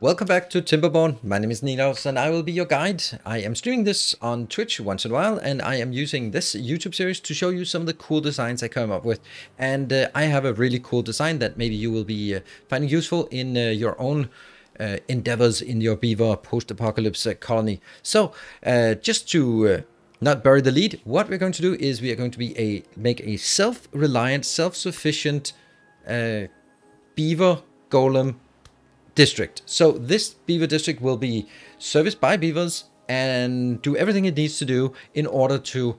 Welcome back to Timberborn. My name is Ninos and I will be your guide. I am streaming this on Twitch once in a while and I am using this YouTube series to show you some of the cool designs I come up with. And I have a really cool design that maybe you will be finding useful in your own endeavors in your beaver post-apocalypse colony. So just to not bury the lead, what we're going to do is we are going to make a self-reliant, self-sufficient beaver golem district. So this beaver district will be serviced by beavers and do everything it needs to do in order to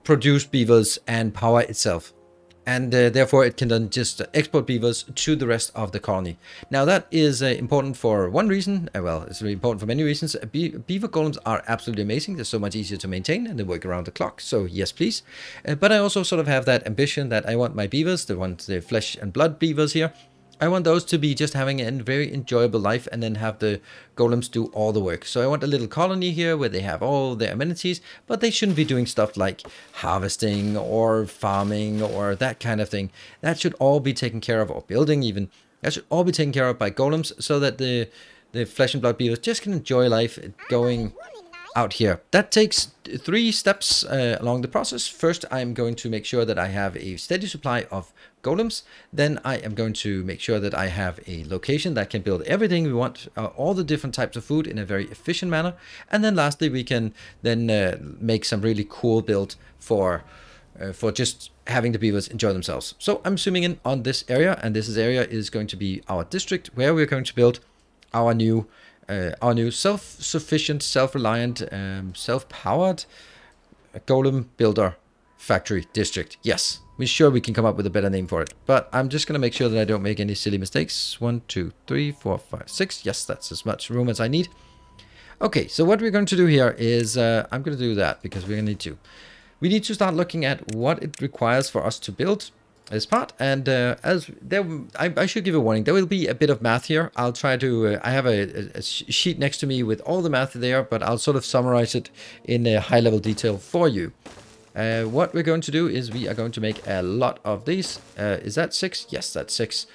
produce beavers and power itself. And therefore it can then just export beavers to the rest of the colony. Now that is important for one reason. Well, it's really important for many reasons. Beaver golems are absolutely amazing. They're so much easier to maintain and they work around the clock. So yes, please. But I also sort of have that ambition that I want my beavers, the flesh and blood beavers here, I want those to be just having a very enjoyable life and then have the golems do all the work. So I want a little colony here where they have all their amenities, but they shouldn't be doing stuff like harvesting or farming or that kind of thing. That should all be taken care of, or building even. That should all be taken care of by golems so that the flesh and blood beavers just can enjoy life going out here. That takes 3 steps along the process. First, I'm going to make sure that I have a steady supply of golems. Then I am going to make sure that I have a location that can build everything we want, all the different types of food in a very efficient manner. And then lastly, we can then make some really cool build for just having the beavers enjoy themselves. So I'm zooming in on this area, and this area is going to be our district where we're going to build our new self-sufficient, self-reliant, self-powered golem builder factory district. Yes, we're sure we can come up with a better name for it, but I'm just going to make sure that I don't make any silly mistakes. 1, 2, 3, 4, 5, 6. Yes, that's as much room as I need. Okay, so what we're going to do here is I'm going to do that because we're going to need to. We need to start looking at what it requires for us to build this part, and I should give a warning. There will be a bit of math here. I'll try to. I have a sheet next to me with all the math there, but I'll sort of summarize it in a high-level detail for you. What we're going to do is we are going to make a lot of these. Is that 6? Yes, that's 6.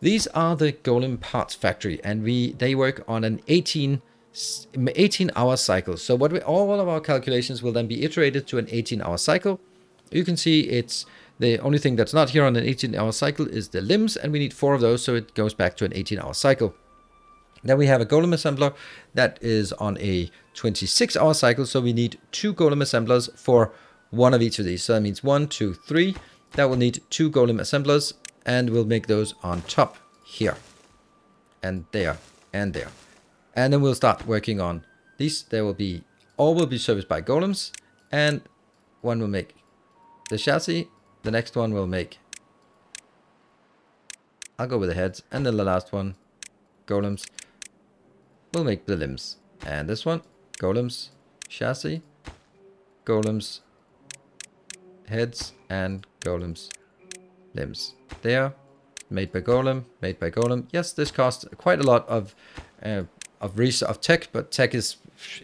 These are the golem parts factory, and they work on an 18-hour cycle. So all of our calculations will then be iterated to an 18-hour cycle. You can see it's the only thing that's not here on an 18-hour cycle is the limbs, and we need 4 of those, so it goes back to an 18-hour cycle. Then we have a golem assembler that is on a 26-hour cycle, so we need 2 golem assemblers for one of each of these. So that means 1, 2, 3. That will need 2 golem assemblers, and we'll make those on top here, and there, and there. And then we'll start working on these. All will be serviced by golems, and one will make the chassis. The next one will make, I'll go with the heads, and then the last one, golems, will make the limbs. And this one, golems, chassis, golems, heads, and golems, limbs. There, made by golem, made by golem. Yes, this costs quite a lot of tech, but tech is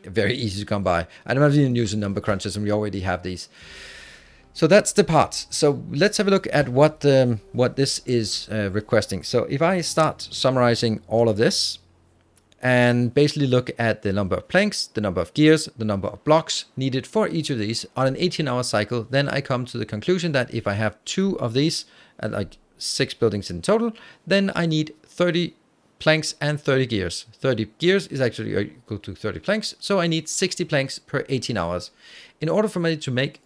very easy to come by. I don't have to even use the number crunchers, and we already have these. So that's the parts. So let's have a look at what this is requesting. So if I start summarizing all of this and basically look at the number of planks, the number of gears, the number of blocks needed for each of these on an 18-hour cycle, then I come to the conclusion that if I have 2 of these, like 6 buildings in total, then I need 30 planks and 30 gears. 30 gears is actually equal to 30 planks, so I need 60 planks per 18 hours. In order for me to make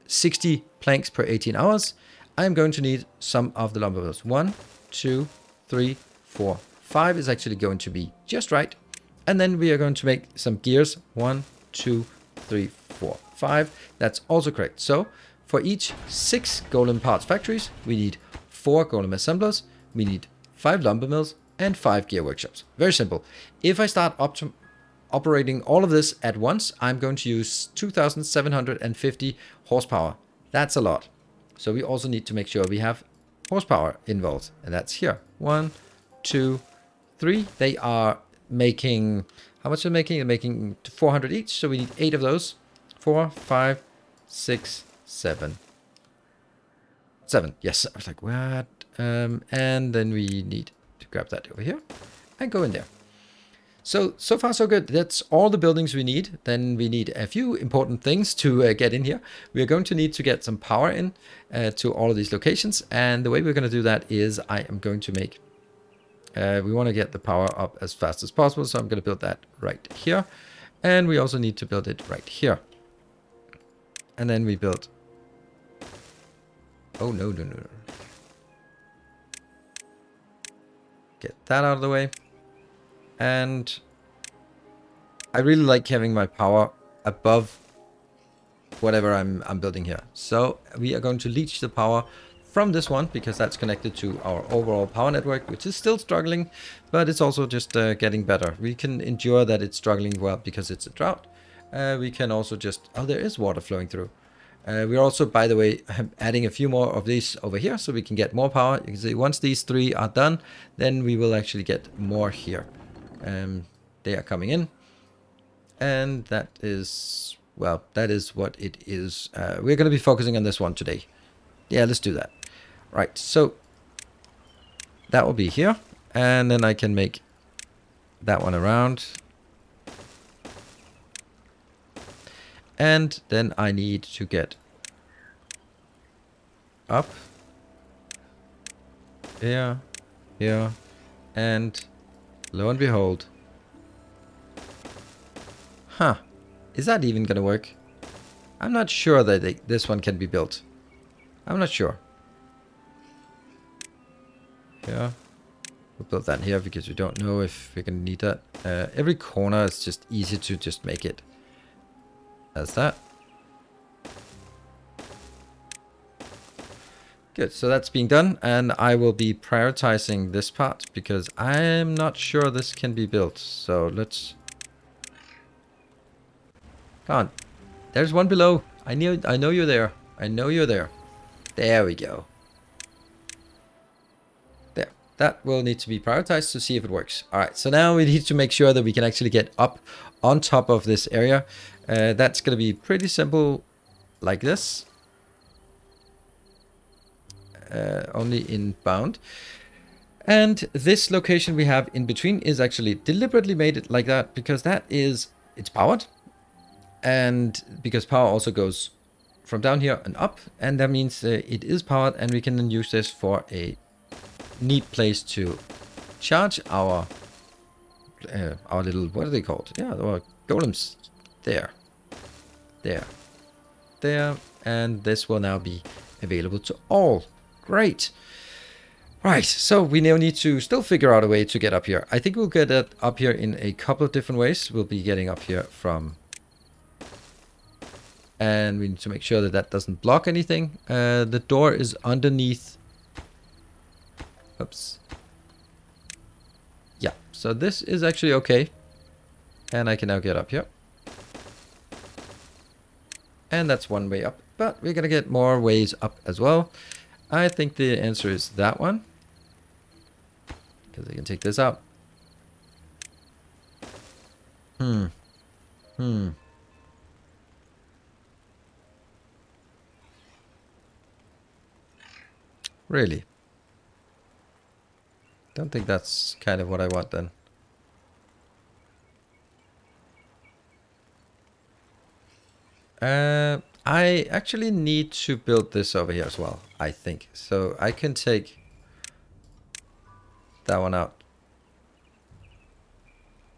60 planks per 18 hours, I'm going to need some of the lumber mills. 1, 2, 3, 4, 5 is actually going to be just right. And then we are going to make some gears. 1, 2, 3, 4, 5. That's also correct. So for each 6 golem parts factories, we need 4 golem assemblers, we need 5 lumber mills, and 5 gear workshops. Very simple. If I start operating all of this at once, I'm going to use 2,750 horsepower. That's a lot. So we also need to make sure we have horsepower involved, and that's here. 1, 2, 3. They are making, how much are they making? They're making 400 each, so we need 8 of those. 4, 5, 6, 7. 7. Yes, I was like, what? And then we need to grab that over here and go in there. So far so good. That's all the buildings we need. Then we need a few important things to get in here. We are going to need to get some power in to all of these locations. And the way we're going to do that is I am going to make... we want to get the power up as fast as possible. So I'm going to build that right here. And we also need to build it right here. And then we build... Oh, no. Get that out of the way. And I really like having my power above whatever I'm building here. So we are going to leech the power from this one because that's connected to our overall power network, which is still struggling, but it's also just getting better. We can endure that it's struggling well because it's a drought. We can also just... Oh, there is water flowing through. We're also, by the way, adding a few more of these over here so we can get more power. You can see once these 3 are done, then we will actually get more here. They are coming in. And that is, well, that is what it is. We're going to be focusing on this one today. Yeah, let's do that. Right, so that will be here. And then I can make that one around. And then I need to get up here, here, and lo and behold. Huh. Is that even gonna work? I'm not sure that this one can be built. I'm not sure. Yeah. We'll build that here because we don't know if we're gonna need that. Every corner is just easy to just make it as that. Good, so that's being done, and I will be prioritizing this part because I'm not sure this can be built. So let's... Come on. There's one below. I know you're there. I know you're there. There we go. There. That will need to be prioritized to see if it works. Alright, so now we need to make sure that we can actually get up on top of this area. That's going to be pretty simple like this. Only inbound. And this location we have in between is actually deliberately made it like that because that is... It's powered. And because power also goes from down here and up. And that means it is powered and we can then use this for a neat place to charge our little... What are they called? Yeah, our golems. There. There. There. And this will now be available to all. Great. Right, so we now need to still figure out a way to get up here. I think we'll get it up here in a couple of different ways. We'll be getting up here from... And we need to make sure that that doesn't block anything. The door is underneath... Oops. Yeah, so this is actually okay. And I can now get up here. And that's one way up. But we're going to get more ways up as well. I think the answer is that one. Because I can take this out. Really? Don't think that's kind of what I want then. I actually need to build this over here as well, I think. So I can take that one out.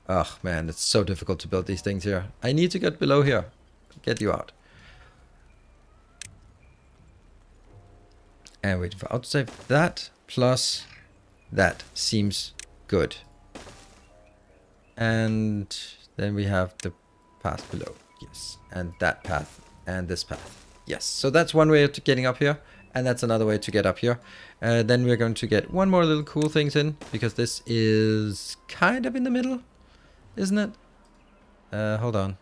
Oh man, it's so difficult to build these things here. I need to get below here. Get you out. And wait for autosave. That plus that seems good. And then we have the path below. Yes. And that path. And this path. Yes. So that's one way of getting up here. And that's another way to get up here. Then we're going to get one more little cool things in. Because this is kind of in the middle. Isn't it? Hold on.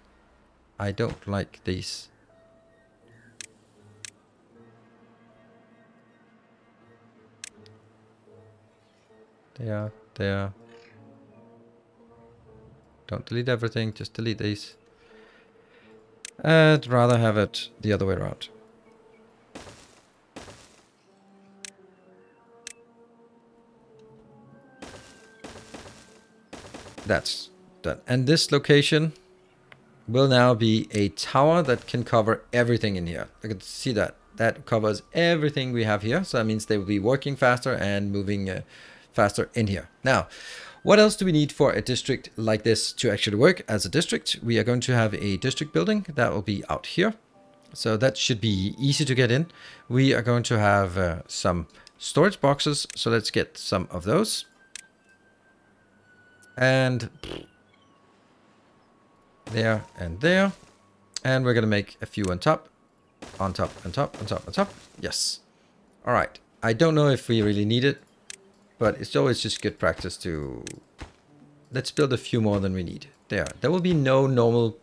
I don't like these. There. Don't delete everything, just delete these. I'd rather have it the other way around. That's that. And this location will now be a tower that can cover everything in here. I can see that. That covers everything we have here. So that means they will be working faster and moving faster in here. Now, what else do we need for a district like this to actually work as a district? We are going to have a district building that will be out here. So that should be easy to get in. We are going to have some storage boxes. So let's get some of those. And there and there. And we're going to make a few on top. On top, on top, on top, on top. Yes. All right. I don't know if we really need it, but it's always just good practice to... Let's build a few more than we need. There. There will be no normal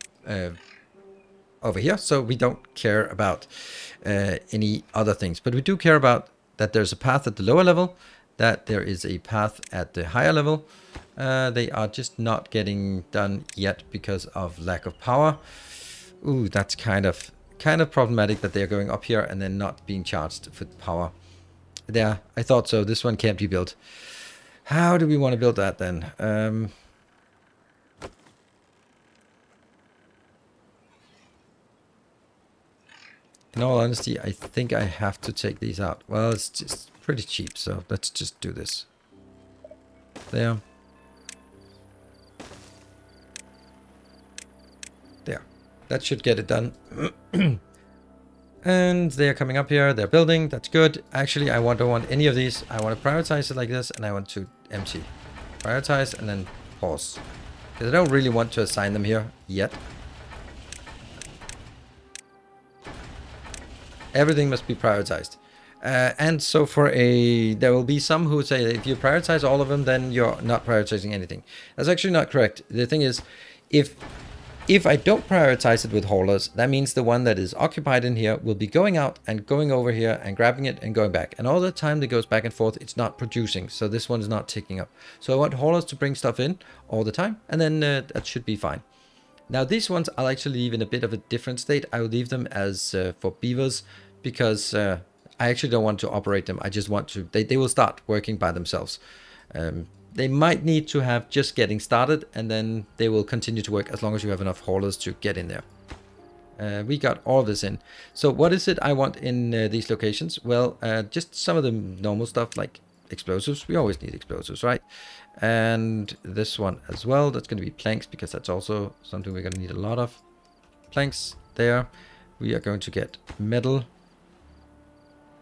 over here, so we don't care about any other things. But we do care about that there's a path at the lower level, that there is a path at the higher level. They are just not getting done yet because of lack of power. Ooh, that's kind of problematic that they're going up here and then not being charged for power. There, I thought so. This one can't be built. How do we want to build that then? In all honesty, I think I have to take these out. Well, it's just pretty cheap, so let's just do this. There. There. That should get it done. And they're coming up here. They're building. That's good. Actually, I don't want any of these. I want to prioritize it like this, and I want to empty. Prioritize and then pause. Because I don't really want to assign them here yet. Everything must be prioritized. And so there will be some who say that if you prioritize all of them, then you're not prioritizing anything. That's actually not correct. The thing is, if I don't prioritize it with haulers, that means the one that is occupied in here will be going out and going over here and grabbing it and going back. And all the time that goes back and forth, it's not producing. So this one is not ticking up. So I want haulers to bring stuff in all the time, and then that should be fine. Now these ones I'll actually leave in a bit of a different state. I will leave them as for beavers, because I actually don't want to operate them. I just want to, they will start working by themselves. They might need to have just getting started, and then they will continue to work as long as you have enough haulers to get in there. We got all this in. So what is it I want in these locations? Well, just some of the normal stuff like explosives. We always need explosives, right? And this one as well. That's going to be planks, because that's also something we're going to need a lot of. Planks there. We are going to get metal.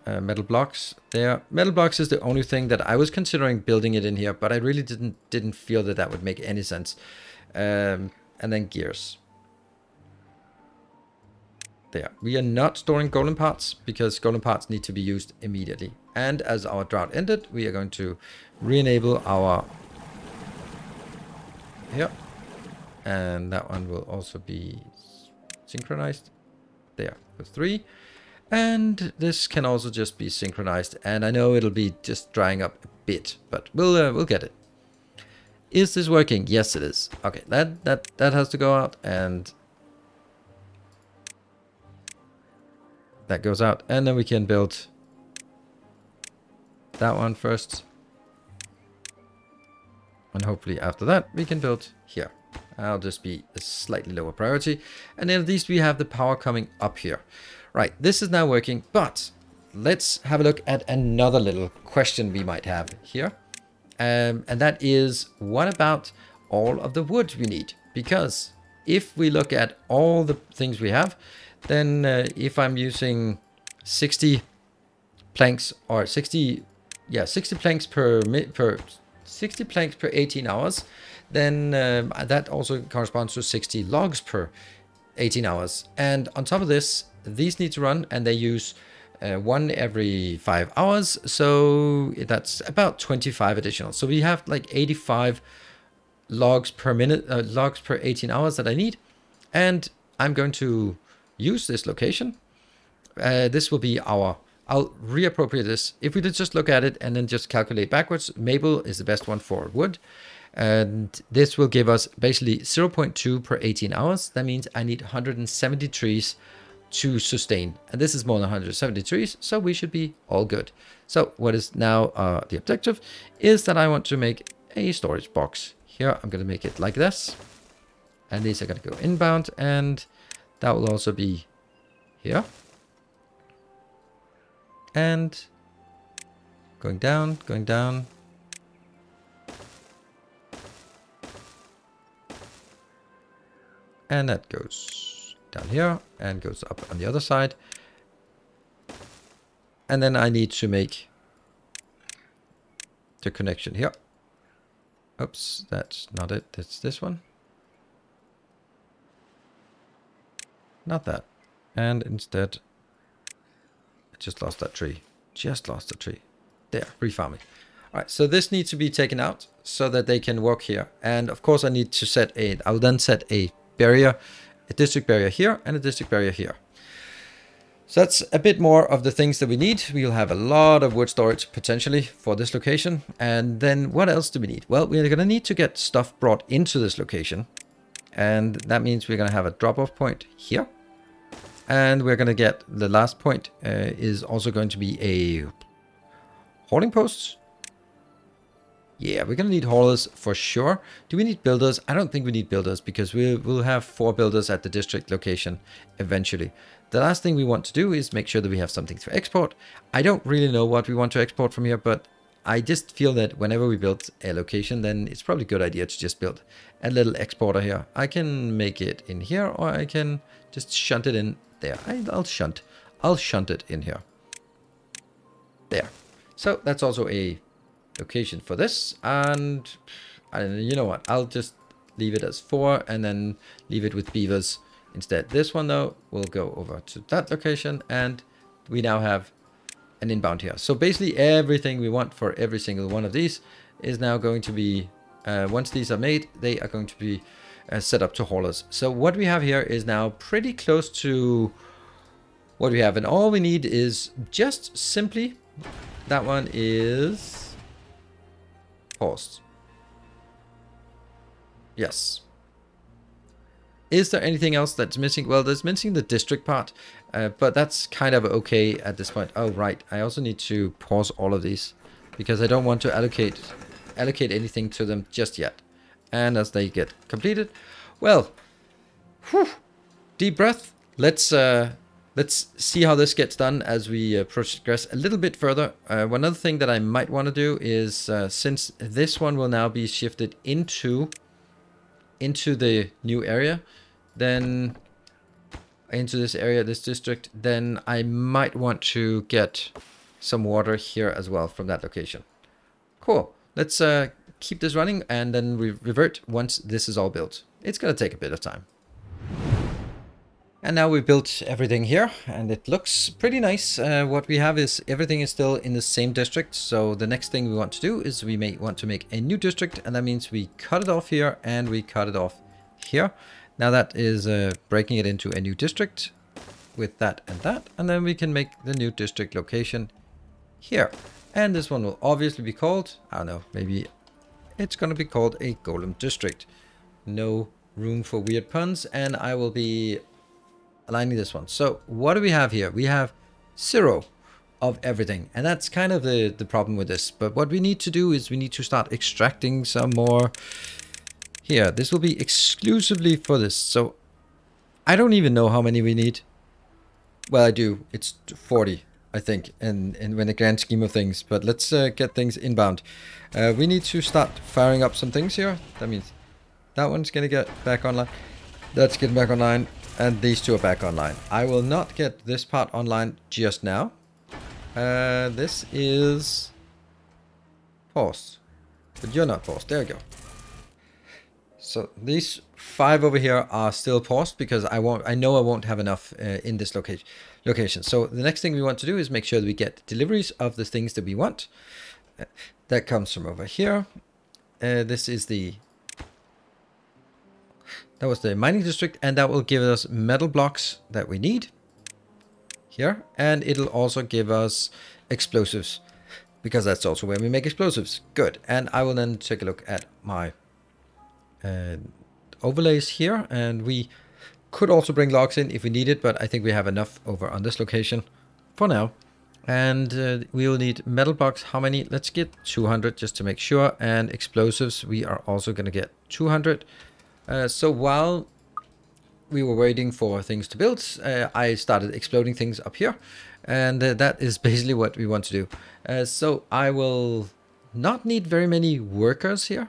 Metal blocks there. Metal blocks is the only thing that I was considering building it in here, but I really didn't feel that that would make any sense. And then gears. There. We are not storing golem parts, because golem parts need to be used immediately. And as our drought ended, we are going to re-enable our... Here. And that one will also be synchronized. There. For 3. And this can also just be synchronized. And I know it'll be just drying up a bit, but we'll get it. Is this working? Yes, it is. Okay, that has to go out, and that goes out. And then we can build that one first. And hopefully after that, we can build here. I'll just be a slightly lower priority. And then at least we have the power coming up here. Right, this is now working, but let's have a look at another little question we might have here. And that is, what about all of the wood we need? Because if we look at all the things we have, then if I'm using 60 planks or 60 planks per 60 planks per 18 hours, then that also corresponds to 60 logs per 18 hours. And on top of this, these need to run, and they use one every 5 hours, so that's about 25 additional. So we have like 85 logs per minute, logs per 18 hours that I need, and I'm going to use this location. This will be our... I'll reappropriate this. If we did just look at it and then just calculate backwards, maple is the best one for wood. And this will give us basically 0.2 per 18 hours. That means I need 170 trees to sustain. And this is more than 170 trees, so we should be all good. So what is now the objective is that I want to make a storage box Here, I'm going to make it like this. And these are going to go inbound. And that will also be here. And going down, going down. And that goes down here and goes up on the other side. And then I need to make the connection here. Oops, that's not it. It's this one. Not that. And instead, I just lost that tree. Just lost the tree. There, refarming. All right, so this needs to be taken out so that they can walk here. And of course I need to set a, I'll then set a barrier, a district barrier here and a district barrier here. So that's a bit more of the things that we need. We'll have a lot of wood storage potentially for this location. And then what else do we need? Well, we're going to need to get stuff brought into this location. And that means we're going to have a drop-off point here. And we're going to get the last point is also going to be a hauling post. Yeah, we're going to need haulers for sure. Do we need builders? I don't think we need builders because we'll have 4 builders at the district location eventually. The last thing we want to do is make sure that we have something to export. I don't really know what we want to export from here, but I just feel that whenever we build a location, then it's probably a good idea to just build a little exporter here. I can make it in here, or I can just shunt it in there. I'll shunt it in here. There. So that's also a location for this. And you know what? I'll just leave it as 4 and then leave it with beavers instead. This one though will go over to that location, and we now have an inbound here. So basically everything we want for every single one of these is now going to be, once these are made, they are going to be set up to haulers. So what we have here is now pretty close to what we have, and all we need is just simply, that one is paused. Yes. Is there anything else that's missing? Well, there's missing the district part, but that's kind of okay at this point. Oh, right. I also need to pause all of these because I don't want to allocate anything to them just yet. And as they get completed, well, whew, deep breath. Let's see how this gets done as we progress a little bit further. One other thing that I might want to do is, since this one will now be shifted into the new area, then into this area, this district, then I might want to get some water here as well from that location. Cool. Let's keep this running and then we revert once this is all built. It's going to take a bit of time. And now we've built everything here and it looks pretty nice. What we have is everything is still in the same district. So the next thing we want to do is we may want to make a new district, and that means we cut it off here and we cut it off here. Now that is breaking it into a new district with that, and then we can make the new district location here. And this one will obviously be called, I don't know, maybe it's going to be called a Golem district. No room for weird puns, and I will be aligning this one. So what do we have here? We have 0 of everything, and that's kind of the problem with this. But what we need to do is we need to start extracting some more here. This will be exclusively for this. So I don't even know how many we need. Well, I do. It's 40, I think, in the grand scheme of things. But let's get things inbound. We need to start firing up some things here. That means that one's gonna get back online. That's getting back online. And these two are back online. I will not get this part online just now. This is paused. But you're not paused. There you go. So these 5 over here are still paused because I know I won't have enough in this location. So the next thing we want to do is make sure that we get deliveries of the things that we want. That comes from over here. This is that was the mining district, and that will give us metal blocks that we need here, and it'll also give us explosives because that's also where we make explosives. Good. And I will then take a look at my overlays here, and we could also bring logs in if we need it, but I think we have enough over on this location for now. And we will need metal blocks. How many? Let's get 200 just to make sure. And explosives, we are also going to get 200. So while we were waiting for things to build, I started exploding things up here. And that is basically what we want to do. So I will not need very many workers here.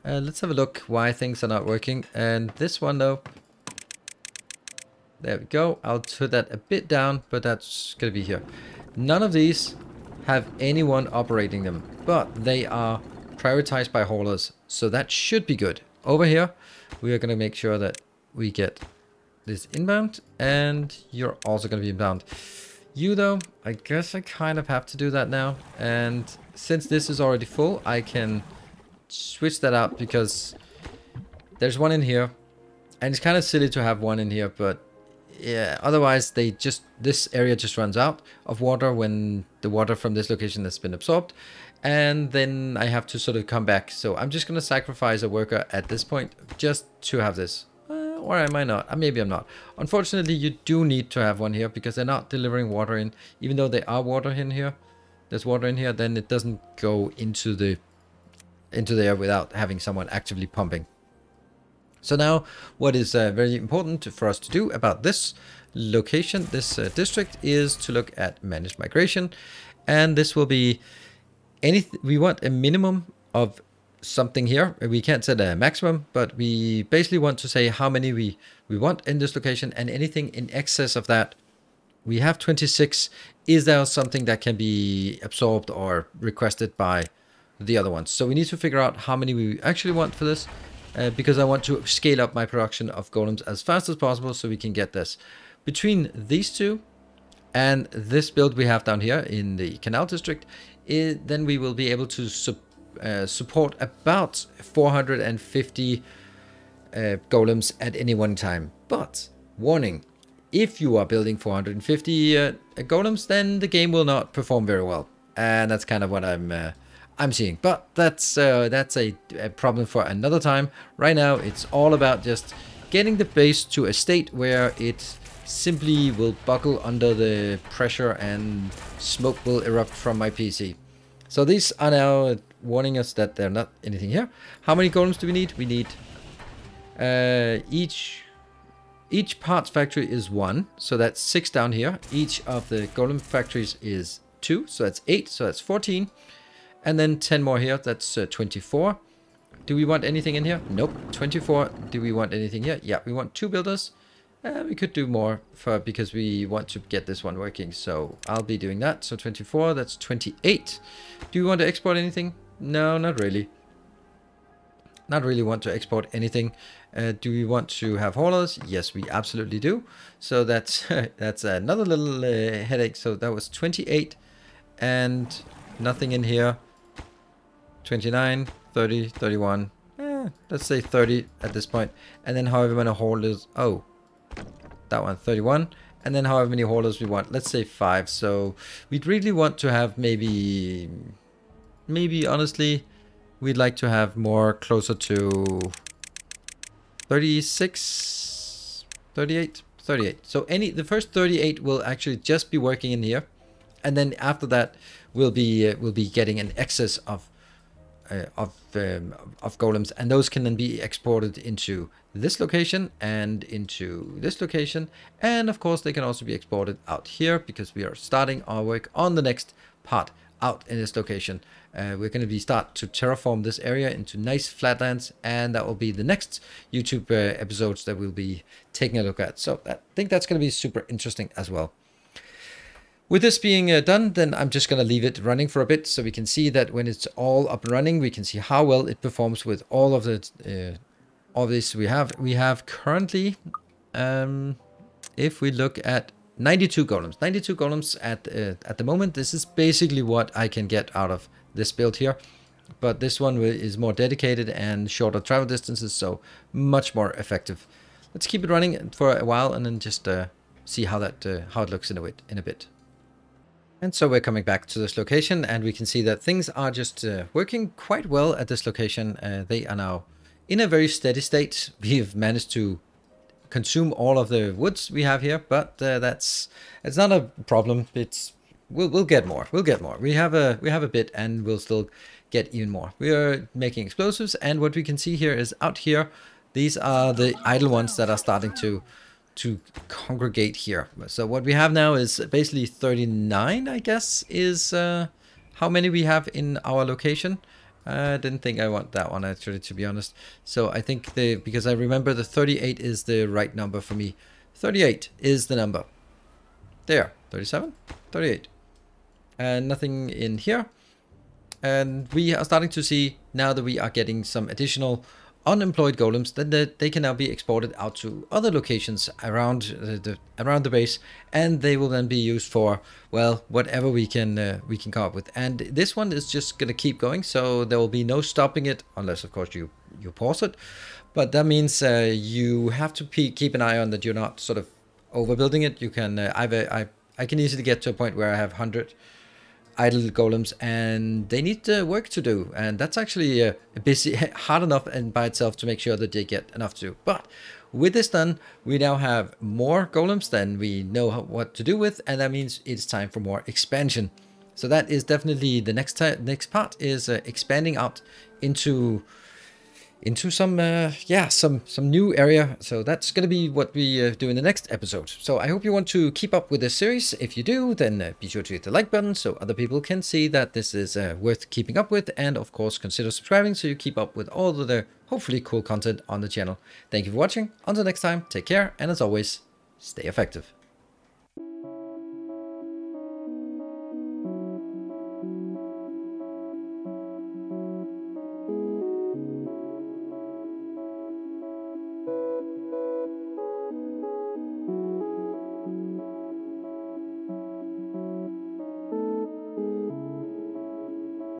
Let's have a look why things are not working. And this one though, there we go. I'll put that a bit down, but that's going to be here. None of these have anyone operating them, but they are prioritized by haulers. So that should be good. Over here, we are going to make sure that we get this inbound, and you're also going to be inbound. You though, I guess I kind of have to do that now. And since this is already full, I can switch that out because there's one in here. And it's kind of silly to have one in here, but yeah, otherwise this area just runs out of water when the water from this location has been absorbed, and then I have to sort of come back. So I'm just going to sacrifice a worker at this point just to have this, or am I not? Maybe I'm not. Unfortunately, you do need to have one here because they're not delivering water in, even though there are water in here. There's water in here, then it doesn't go into there without having someone actively pumping. So now what is very important for us to do about this location, this district, is to look at managed migration. And this will be anything. We want a minimum of something here. We can't set a maximum, but we basically want to say how many we want in this location, and anything in excess of that. We have 26. Is there something that can be absorbed or requested by the other ones? So we need to figure out how many we actually want for this. Because I want to scale up my production of golems as fast as possible so we can get this. Between these two and this build we have down here in the canal district, then we will be able to support about 450 golems at any one time. But warning, if you are building 450 golems, then the game will not perform very well. And that's kind of what I'm seeing, but that's a problem for another time. Right now, it's all about just getting the base to a state where it simply will buckle under the pressure and smoke will erupt from my PC. So these are now warning us that there's not anything here. How many golems do we need? We need each parts factory is 1, so that's 6 down here. Each of the golem factories is 2, so that's 8, so that's 14. And then 10 more here, that's 24. Do we want anything in here? Nope, 24. Do we want anything here? Yeah, we want 2 builders. We could do more because we want to get this one working. So I'll be doing that. So 24, that's 28. Do we want to export anything? No, not really. Not really want to export anything. Do we want to have haulers? Yes, we absolutely do. So that's that's another little headache. So that was 28 and nothing in here. 29, 30, 31, let's say 30 at this point. And then however many haulers, oh, that one, 31. And then however many haulers we want, let's say 5. So we'd really want to have maybe honestly, we'd like to have more closer to 36, 38, 38. So the first 38 will actually just be working in here. And then after that, we'll be getting an excess of golems, and those can then be exported into this location and into this location, and of course they can also be exported out here because we are starting our work on the next part out in this location. We're going to start to terraform this area into nice flatlands, and that will be the next YouTube episodes that we'll be taking a look at. So I think that's going to be super interesting as well. With this being done, then I'm just going to leave it running for a bit so we can see that when it's all up and running, we can see how well it performs with all of the all this we have. We have currently, if we look at 92 golems. 92 golems at the moment. This is basically what I can get out of this build here. But this one is more dedicated and shorter travel distances, so much more effective. Let's keep it running for a while and then just see how it looks in a bit. And so we're coming back to this location, and we can see that things are just working quite well at this location. They are now in a very steady state. We've managed to consume all of the woods we have here, but it's not a problem. It's we'll get more. We'll get more. We have a bit, and we'll still get even more. We are making explosives, and what we can see here is out here, these are the idle ones that are starting to congregate here. So what we have now is basically 39, I guess, is how many we have in our location. I didn't think I want that one, actually, to be honest. So I think because I remember the 38 is the right number for me. 38 is the number. There, 37, 38. And nothing in here. And we are starting to see, now that we are getting some additional unemployed golems, that they can now be exported out to other locations around the base, and they will then be used for, well, whatever we can come up with. And this one is just gonna keep going, so there will be no stopping it, unless of course you pause it. But that means you have to keep an eye on that you're not sort of overbuilding it. You can I can easily get to a point where I have 100 idle golems, and they need work to do, and that's actually busy, hard enough and by itself to make sure that they get enough to do. But with this done, we now have more golems than we know what to do with, and that means it's time for more expansion. So that is definitely the next part, is expanding out into some some new area. So that's going to be what we do in the next episode. So I hope you want to keep up with this series. If you do, then be sure to hit the like button so other people can see that this is worth keeping up with, and of course consider subscribing so you keep up with all of the hopefully cool content on the channel. Thank you for watching. Until next time, take care, and as always, stay effective.